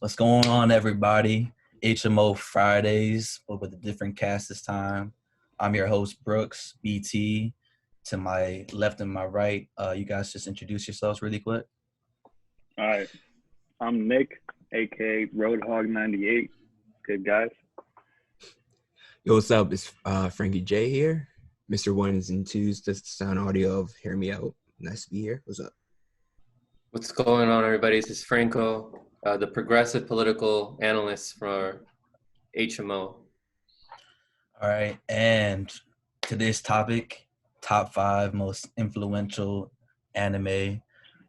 What's going on, everybody? HMO Fridays, but with a different cast this time. I'm your host, Brooks, BT. To my left and my right, you guys just introduce yourselves really quick. All right. I'm Nick, aka Roadhog98. Good guys. Yo, what's up? It's Frankie J here. Mr. Ones and Twos, just the sound audio of Hear Me Out. Nice to be here. What's up? What's going on, everybody? This is Franco, the progressive political analyst for HMO. All right, and today's topic, top 5 most influential anime.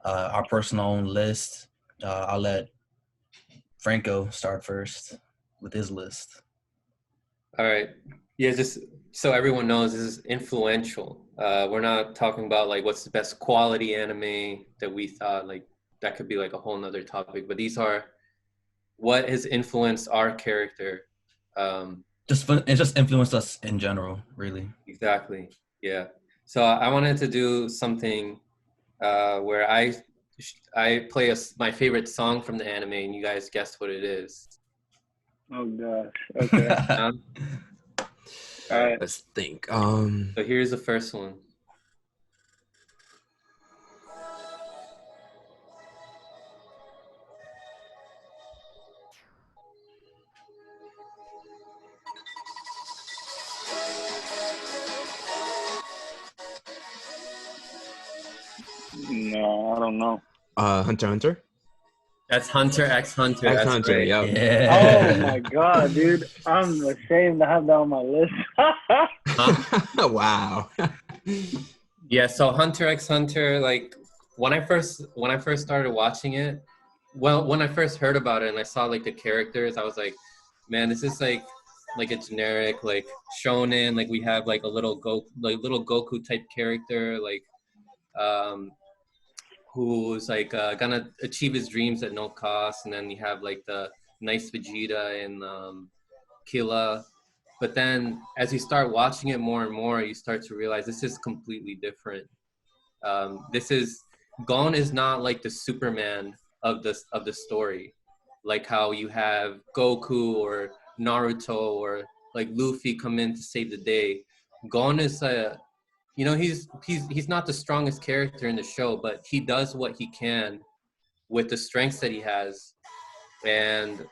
Our personal own list. I'll let Franco start first with his list. All right. Yeah, just so everyone knows, this is influential. We're not talking about like what's the best quality anime that we thought, like that could be like a whole nother topic, but these are what has influenced our character. It just influenced us in general, really. Exactly. Yeah. So I wanted to do something where I play my favorite song from the anime, and you guys guess what it is. Oh gosh. Okay. All right. Let's think. So here's the first one. No, I don't know. Hunter. That's hunterxhunter. That's Hunter, right. Yeah. Oh my god, dude. I'm ashamed to have that on my list. Wow. Yeah, so hunterxhunter, like when I first started watching it, well, when I first heard about it and I saw like the characters, I was like, man, this is like a generic like shonen, like we have like a little Goku type character, like who's like gonna achieve his dreams at no cost, and then you have like the nice Vegeta and Killa. But then as you start watching it more and more, you start to realize this is completely different. Gon is not like the Superman of the story, like how you have Goku or Naruto or like Luffy come in to save the day. Gon is he's not the strongest character in the show, but he does what he can with the strengths that he has, and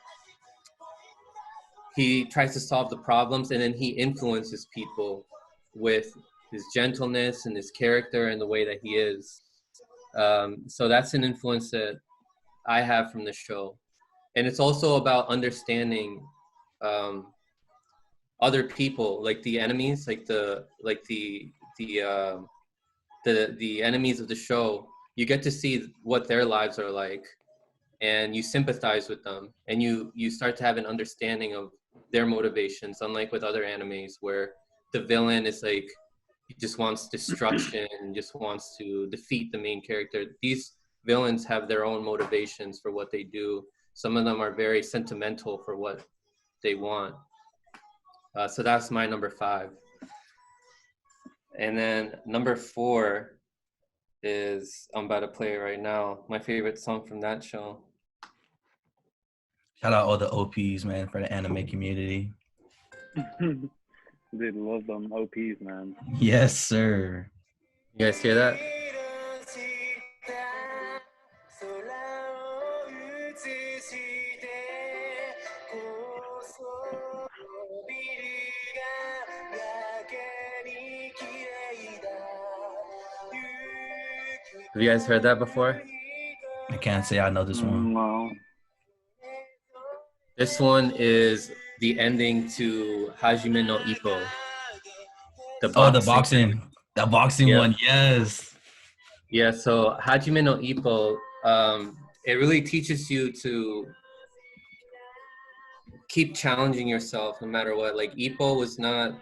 he tries to solve the problems, and then he influences people with his gentleness and his character and the way that he is. So that's an influence that I have from the show. And it's also about understanding other people, like the enemies, like the enemies of the show. You get to see what their lives are like, and you sympathize with them, and you start to have an understanding of their motivations, unlike with other animes where the villain is like he just wants destruction and just wants to defeat the main character. These villains have their own motivations for what they do. Some of them are very sentimental for what they want. So that's my number 5. And then number 4 is, I'm about to play it right now, my favorite song from that show. Shout out all the OPs, man, for the anime community. Dude, love them OPs, man. Yes, sir. You guys hear that? Have you guys heard that before? I can't say I know this one. No. This one is the ending to Hajime no Ippo. The boxing yeah. One, yes. Yeah, so Hajime no Ippo, it really teaches you to keep challenging yourself no matter what. Like Ippo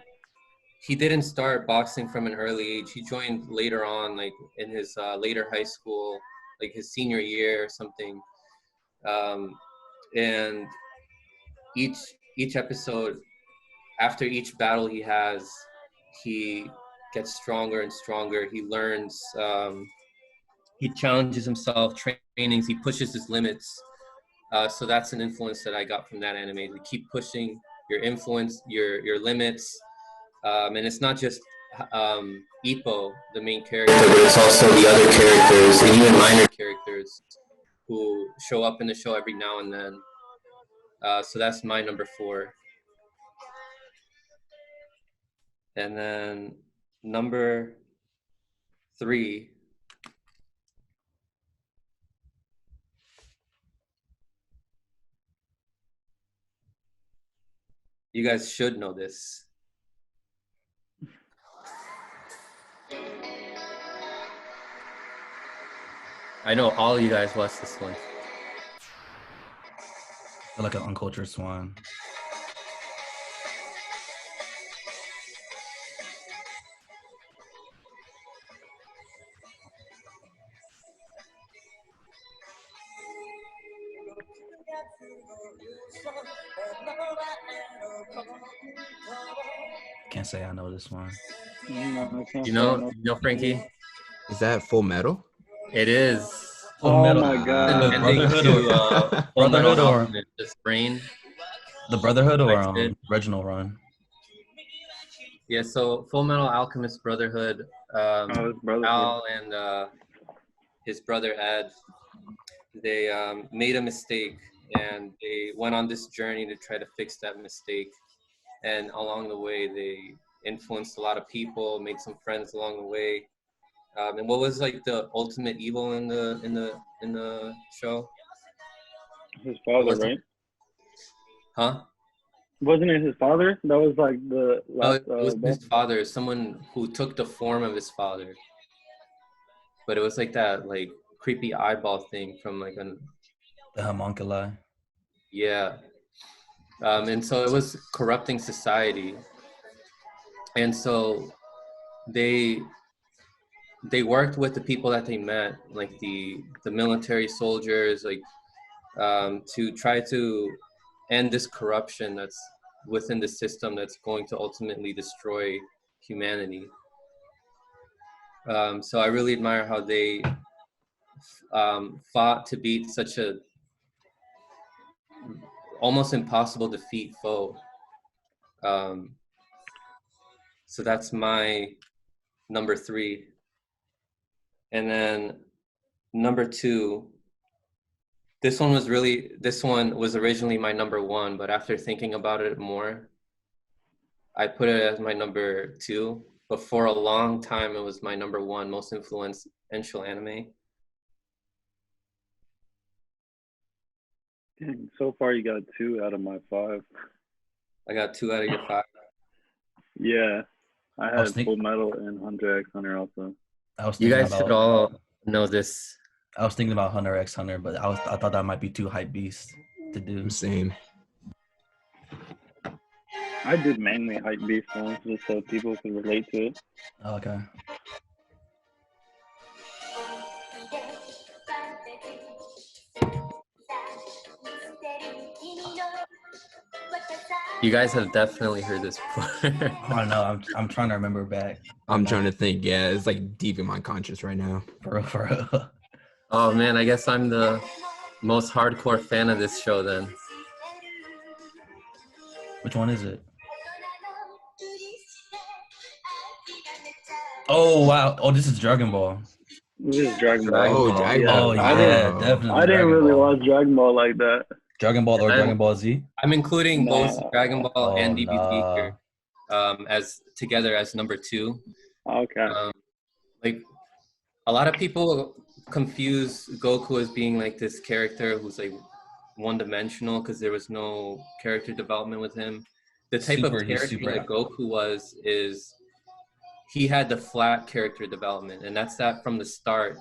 he didn't start boxing from an early age. He joined later on, like in his later high school, like his senior year or something. And each episode, after each battle he has, he gets stronger and stronger. He learns, he challenges himself, trainings, he pushes his limits. So that's an influence that I got from that anime, to keep pushing your influence, your limits. And it's not just Ippo, the main character, but it's also the other characters and even minor characters who show up in the show every now and then. So that's my number 4. And then number 3. You guys should know this. I know all you guys watched this one. I feel like an uncultured swan. Can't say I know this one. No, I can't You say know, no. Frankie? Is that Full Metal? It is. Full Oh Metal. my God. The Brotherhood or Full Metal Brotherhood or Alchemist, this brain. the Brotherhood or I did. Original Run. Yeah, so Full Metal Alchemist Brotherhood. His brother. Al and his brother Ed, they made a mistake, and they went on this journey to try to fix that mistake. And along the way, they influenced a lot of people, made some friends along the way. And what was like the ultimate evil in the show? His father, Was it- right? Huh? Wasn't it his father? That was like the No, last. it was boss? his father, someone who took the form of his father. But it was like that like creepy eyeball thing from like an The homunculi. yeah. And so it was corrupting society. And so they worked with the people that they met, like the military soldiers, like to try to end this corruption that's within the system that's going to ultimately destroy humanity. So I really admire how they fought to beat such a almost impossible defeat foe. So that's my number 3. And then number 2, this one was originally my number 1, but after thinking about it more, I put it as my number 2. But for a long time, it was my number 1 most influential anime. Dang, so far you got 2 out of my 5. I got 2 out of your 5. Yeah, I was had think- Full Metal and Hunter x Hunter also. I was You thinking guys should about all know this. I was thinking about Hunter x Hunter, but I thought that might be too hype beast to do. Same. I did mainly hype beast ones just so people could relate to it. Okay. You guys have definitely heard this before. I don't know. I'm trying to remember back. I'm trying to think. Yeah, it's like deep in my conscious right now. For real. Oh man, I guess I'm the most hardcore fan of this show then. Which one is it? Oh wow! Oh, this is Dragon Ball. This is Dragon Dragon Ball. Ball. Dragon Oh Ball. yeah, Wow. definitely. I didn't Dragon really Ball. watch Dragon Ball like that. Dragon Ball or And- Dragon Ball Z. I'm including both Nah. Dragon Ball and DBZ nah. here, as together as number 2. Okay. Like a lot of people confuse Goku as being like this character who's like one-dimensional because there was no character development with him. The type Super- of he's character super- that Goku is he had the flat character development, and that's that from the start.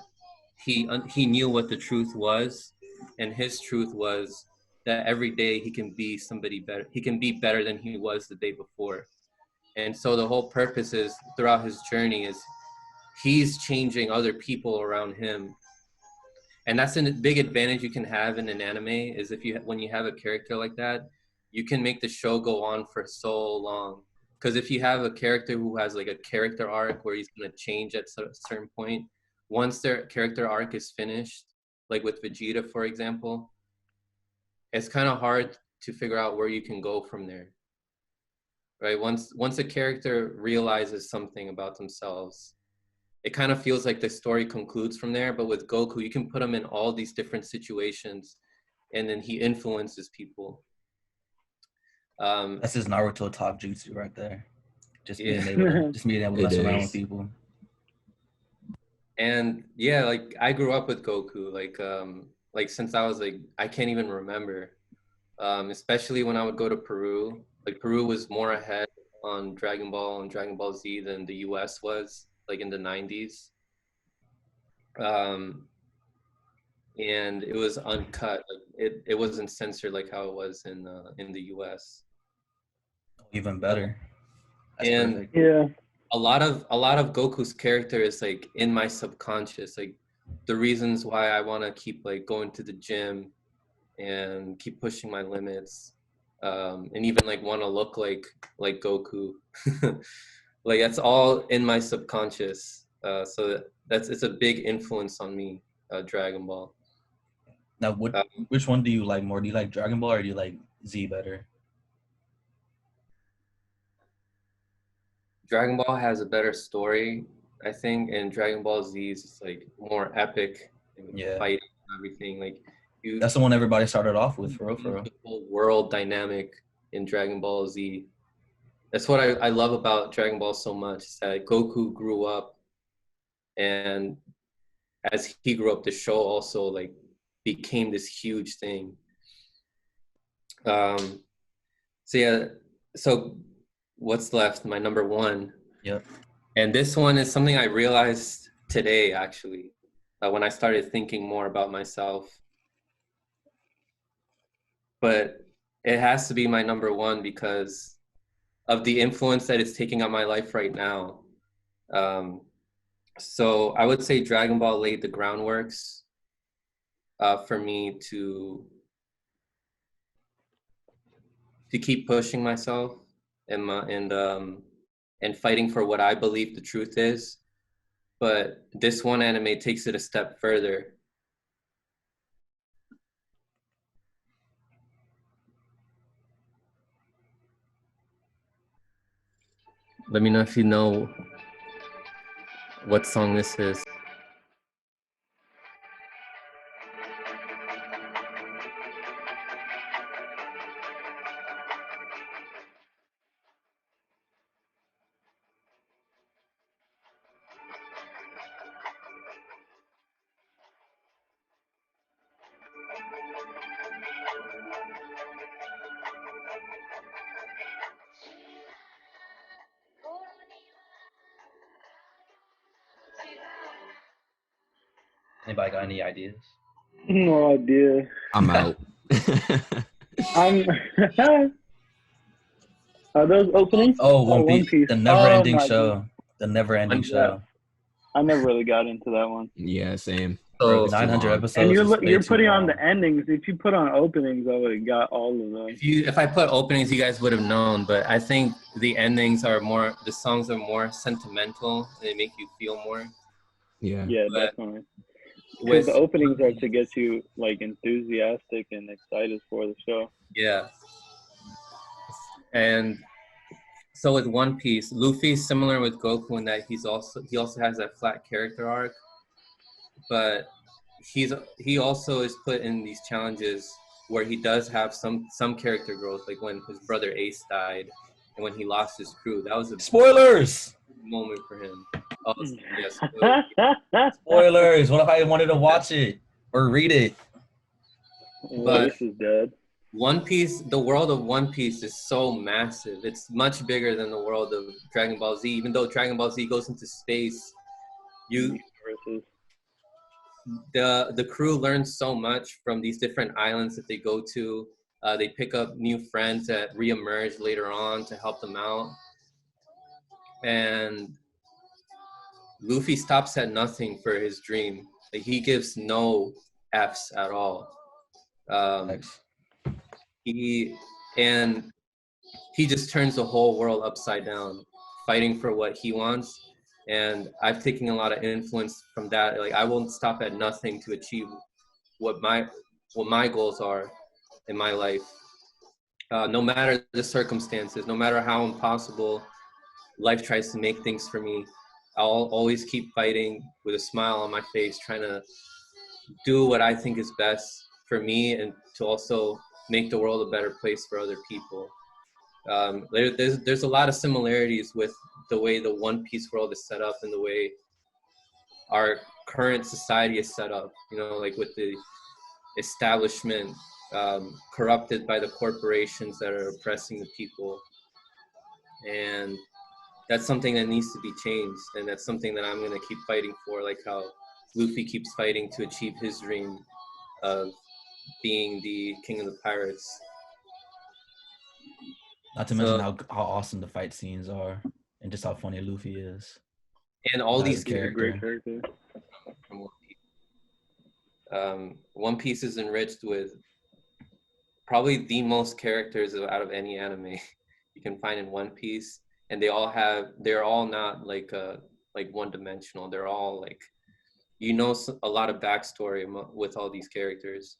He knew what the truth was, and his truth was that every day he can be somebody better. He can be better than he was the day before. And so the whole purpose is throughout his journey is he's changing other people around him. And that's a big advantage you can have in an anime is when you have a character like that, you can make the show go on for so long. Because if you have a character who has like a character arc where he's going to change at a certain point, once their character arc is finished, like with Vegeta, for example, it's kind of hard to figure out where you can go from there, right? Once a character realizes something about themselves, it kind of feels like the story concludes from there. But with Goku, you can put him in all these different situations, and then he influences people. That's his Naruto top jutsu right there. Just being Yeah. able to mess around with people. And yeah, like I grew up with Goku, like since I was like, I can't even remember. Especially when I would go to Peru. Like Peru was more ahead on Dragon Ball and Dragon Ball Z than the US was, like in the 90s. And it was uncut. Like it wasn't censored like how it was in the US. Even better. That's and perfect. Yeah. a lot of Goku's character is like in my subconscious, like the reasons why I want to keep like going to the gym and keep pushing my limits, and even like want to look like Goku. Like that's all in my subconscious. So it's a big influence on me, Dragon Ball. Now, which one do you like more? Do you like Dragon Ball or do you like Z better? Dragon Ball has a better story, I think, and Dragon Ball Z is just like more epic, Yeah, fighting and everything. Like that's the one everybody started off with, for real, for real. The whole world dynamic in Dragon Ball Z. That's what I love about Dragon Ball so much, is that Goku grew up, and as he grew up, the show also like became this huge thing. So yeah, so what's left? My number one. Yep. And this one is something I realized today, actually, when I started thinking more about myself. But it has to be my number one because of the influence that it's taking on my life right now. So I would say Dragon Ball laid the groundworks for me to keep pushing myself and fighting for what I believe the truth is. But this one anime takes it a step further. Let me know if you know what song this is. Anybody got any ideas? No idea. I'm out. I'm. Are those openings? Oh, One Piece. The never-ending my show. God. The never-ending show. I never really got into that one. Yeah, same. So It's too 900 long. episodes. And is way you're too putting on long. the endings. If you put on openings, I would have got all of them. If I put openings, you guys would have known. But I think the endings are more. The songs are more sentimental. And they make you feel more. Yeah. Yeah, But definitely. Because With the openings are to get you like enthusiastic and excited for the show. yeah, and so with One Piece, Luffy's similar with Goku in that he also has that flat character arc, but he also is put in these challenges where he does have some character growth, like when his brother Ace died and when he lost his crew. That was a Spoilers! moment for him. Oh, yes. Spoilers! What if I wanted to watch it or read it? But Ace is dead. One Piece, the world of One Piece is so massive. It's much bigger than the world of Dragon Ball Z. Even though Dragon Ball Z goes into space, the crew learns so much from these different islands that they go to. They pick up new friends that reemerge later on to help them out. And Luffy stops at nothing for his dream. Like, he gives no F's at all. He just turns the whole world upside down, fighting for what he wants. And I've taken a lot of influence from that. Like, I won't stop at nothing to achieve what my goals are. in my life. No matter the circumstances, no matter how impossible life tries to make things for me, I'll always keep fighting with a smile on my face, trying to do what I think is best for me and to also make the world a better place for other people. There's a lot of similarities with the way the One Piece world is set up and the way our current society is set up, you know, like with the establishment corrupted by the corporations that are oppressing the people. And that's something that needs to be changed, and that's something that I'm going to keep fighting for, like how Luffy keeps fighting to achieve his dream of being the king of the pirates. Not to mention how awesome the fight scenes are, and just how funny Luffy is. And all these characters. Great character. From One Piece. One Piece is enriched with probably the most characters out of any anime you can find in One Piece, and they're all not like one-dimensional. They're all like, you know, a lot of backstory with all these characters.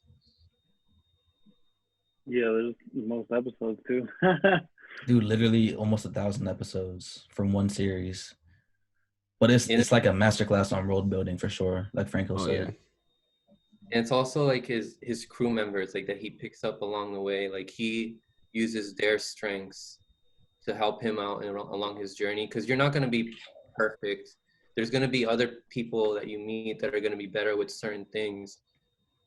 Yeah, there's most episodes too. Dude, literally almost 1,000 episodes from one series. But it's like a masterclass on world building for sure, like Franco said. Yeah. And it's also like his crew members, like that he picks up along the way. Like he uses their strengths to help him out along his journey. Because you're not going to be perfect. There's going to be other people that you meet that are going to be better with certain things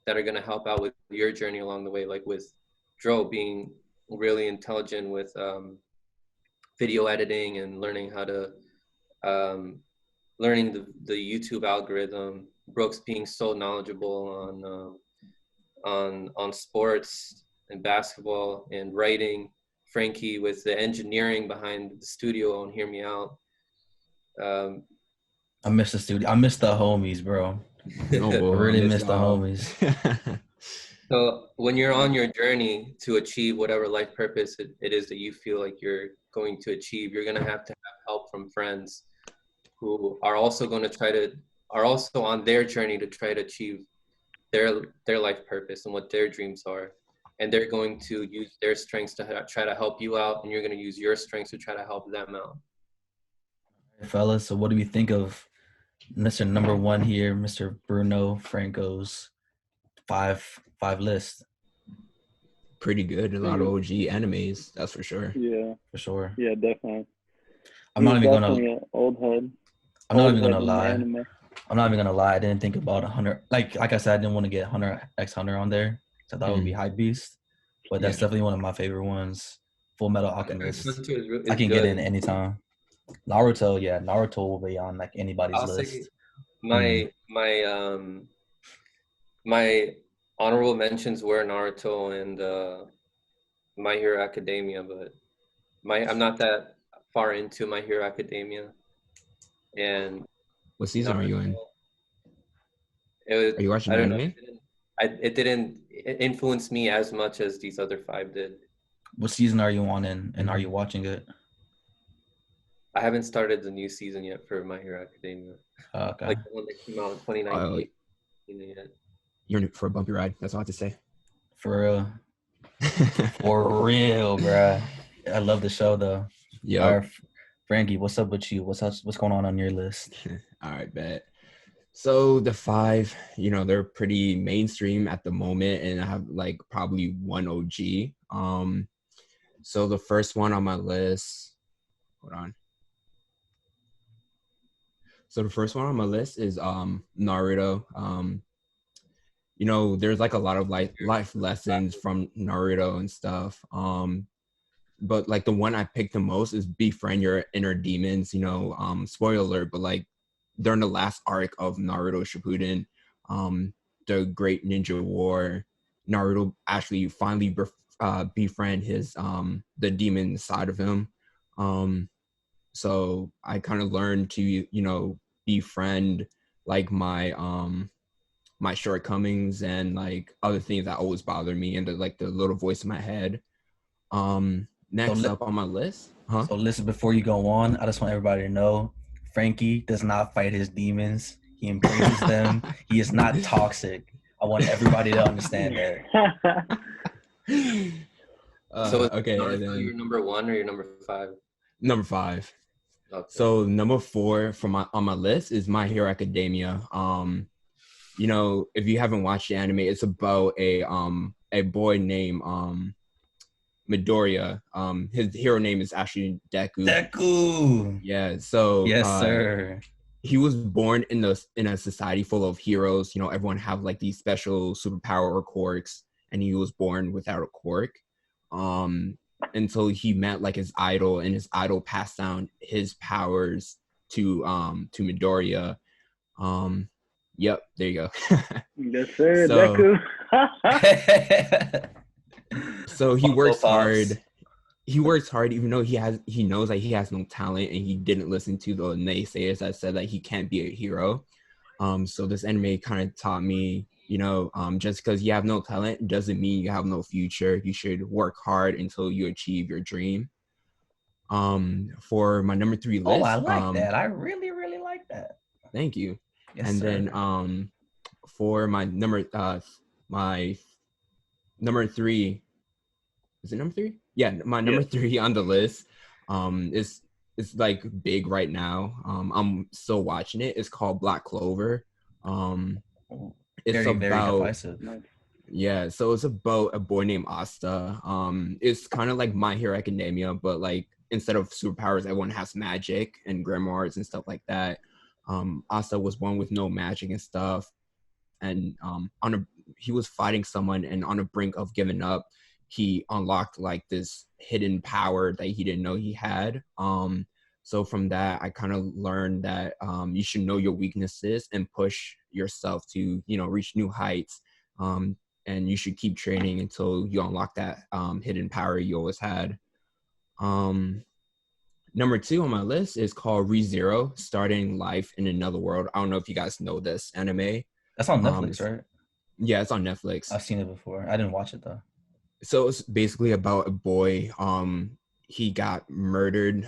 that are going to help out with your journey along the way. Like with Dro being really intelligent with video editing and learning how to learning the YouTube algorithm. Brooks being so knowledgeable on sports and basketball and writing. Frankie with the engineering behind the studio on Hear Me Out. I miss the studio. I miss the homies, bro. Oh, I really miss the homies. So when you're on your journey to achieve whatever life purpose it is that you feel like you're going to achieve, you're going to have help from friends who are also on their journey to try to achieve their life purpose and what their dreams are. And they're going to use their strengths to try to help you out, and you're going to use your strengths to try to help them out. Fellas, so what do we think of Mr. Number One here, Mr. Bruno Franco's five list? Pretty good. A lot of OG animes, that's for sure. Yeah, for sure. Yeah, definitely. I'm not even gonna. Old head. I'm not even gonna lie. I'm not even gonna lie. I didn't think about Hunter. Like I said, I didn't want to get hunterxhunter on there. So I thought it would be Hype Beast, but that's definitely one of my favorite ones. Full Metal Alchemist. I can get in anytime. Naruto, Naruto will be on like anybody's list. My honorable mentions were Naruto and My Hero Academia, but I'm not that far into My Hero Academia. And what season are you in? Are you watching anime? It didn't influence me as much as these other 5 did. What season are you on and are you watching it? I haven't started the new season yet for My Hero Academia. Okay. Like the one that came out in 2019. You're in for a bumpy ride. That's all I have to say. For real. For real, bro. I love the show though. Yeah. Frankie, what's up with you? What's going on your list? All right, bet. So the 5, they're pretty mainstream at the moment, and I have like probably one OG. So the first one on my list, hold on. So the first one on my list is Naruto. There's like a lot of life lessons from Naruto and stuff. But like the one I picked the most is befriend your inner demons. Spoiler alert, but like during the last arc of Naruto Shippuden, the Great Ninja War, Naruto actually finally befriend his the demon side of him. So I kind of learned to befriend like my my shortcomings and like other things that always bother me, and the little voice in my head. Next up on my list. So listen, before you go on, I just want everybody to know Frankie does not fight his demons. He embraces them. He is not toxic. I want everybody to understand that. So is Okay, and Naruto then your number 1 or your number 5? number 5. Okay. So number 4 on my list is My Hero Academia. You know, if you haven't watched the anime, it's about a boy named Midoriya. His hero name is actually Deku. Deku. Yeah. So Yes, sir. he was born in a society full of heroes. You know, everyone have like these special superpower or quirks, and he was born without a quirk. Until he met like his idol, and his idol passed down his powers to Midoriya. Yep, there you go. Yes, sir, So- Deku. So he Funko works Pops. hard. He works hard, even though he knows that he has no talent, and he didn't listen to the naysayers that said that he can't be a hero. So this anime kind of taught me, you know, just because you have no talent doesn't mean you have no future. You should work hard until you achieve your dream. For my number 3 list. Oh, I like that. I really, really like that. Thank you. Yes, And sir. then for my number 3, is it number 3? Yeah, my number 3 on the list is like big right now. I'm still watching it. It's called Black Clover. It's very, very about divisive. yeah, so it's about a boy named Asta. It's kind of like My Hero Academia, but like instead of superpowers, everyone has magic and grimoires and stuff like that. Asta was born with no magic and stuff, and he was fighting someone, and on the brink of giving up, he unlocked like this hidden power that he didn't know he had. So from that, I kind of learned that you should know your weaknesses and push yourself to, you know, reach new heights. And you should keep training until you unlock that hidden power you always had. Number 2 on my list is called ReZero, Starting Life in Another World. I don't know if you guys know this anime. That's on Netflix, right? Yeah, it's on Netflix. I've seen it before. I didn't watch it though. So it's basically about a boy. He got murdered.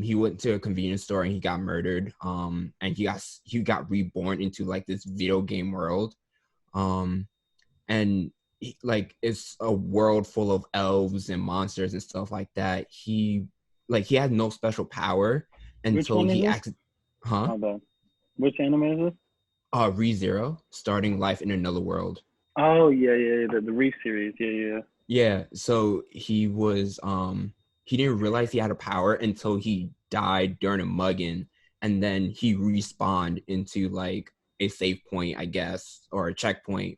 He went to a convenience store and he got murdered. And he got reborn into like this video game world. And like it's a world full of elves and monsters and stuff like that. He had no special power until he acted. Huh? My bad. Which anime is this? ReZero, Starting Life in Another World. Oh yeah, the re-series. Yeah. Yeah, so he was he didn't realize he had a power until he died during a mugging, and then he respawned into like a save point, I guess, or a checkpoint.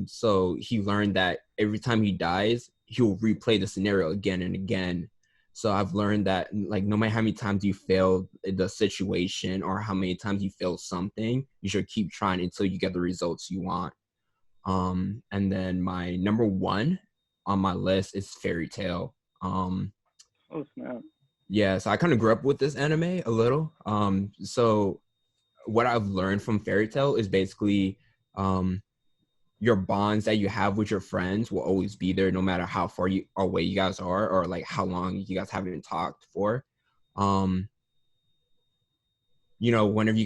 So he learned that every time he dies, he'll replay the scenario again and again. So I've learned that like no matter how many times you fail the situation or how many times you fail something, you should keep trying until you get the results you want. And then my number 1 on my list is Fairy Tail. Oh snap. Yeah, so I kind of grew up with this anime a little. So what I've learned from Fairy Tail is basically your bonds that you have with your friends will always be there no matter how far away you guys are or like how long you guys haven't talked for. You know, whenever you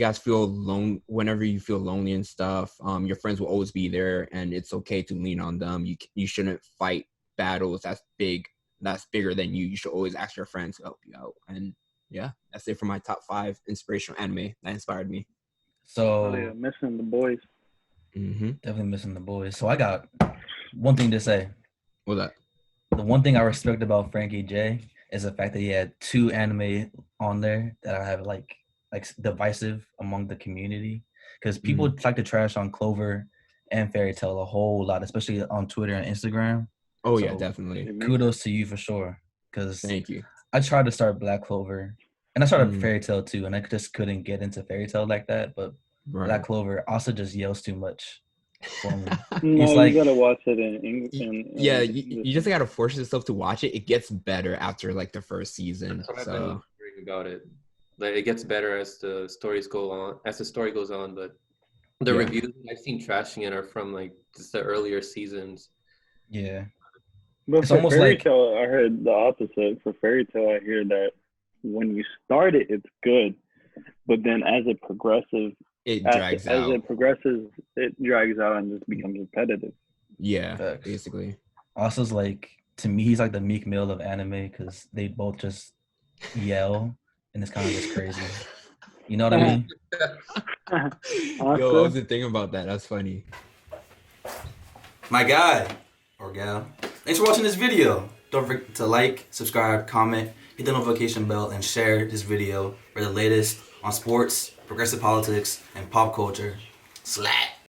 feel lonely and stuff, your friends will always be there, and it's okay to lean on them. You shouldn't fight battles that's bigger than you. You should always ask your friends to help you out. And yeah, that's it for my top 5 inspirational anime that inspired me. So yeah, missing the boys. Definitely missing the boys. So I got one thing to say. What's that? The one thing I respect about Frankie J is the fact that he had 2 anime on there that I have like divisive among the community, because people like to trash on Clover and Fairy Tail a whole lot, especially on Twitter and Instagram. Oh yeah, definitely. Kudos to you for sure. Because thank you. I tried to start Black Clover, and I started Fairy Tail too, and I just couldn't get into Fairy Tail like that. But Black Clover also just yells too much for me. No, like, you gotta watch it in English. Yeah, you just gotta force yourself to watch it. It gets better after like the first season. That's what so. I've been hearing about it. Like it gets better as the stories go on, as the story goes on. But the reviews I've seen trashing it are from like just the earlier seasons. Yeah, but it's for almost Fairy like Tail, I heard the opposite. For Fairy Tail, I hear that when you start it, it's good, but then as it progresses, it drags out. As it progresses, it drags out and just becomes repetitive. Yeah, basically. Asa's like, to me, he's like the Meek Mill of anime because they both just yell and it's kind of just crazy. You know what I mean? Yo, I wasn't thinking about that. That's funny. My guy or gal, thanks for watching this video. Don't forget to like, subscribe, comment, hit the notification bell, and share this video for the latest on sports, progressive politics, and pop culture. Slap!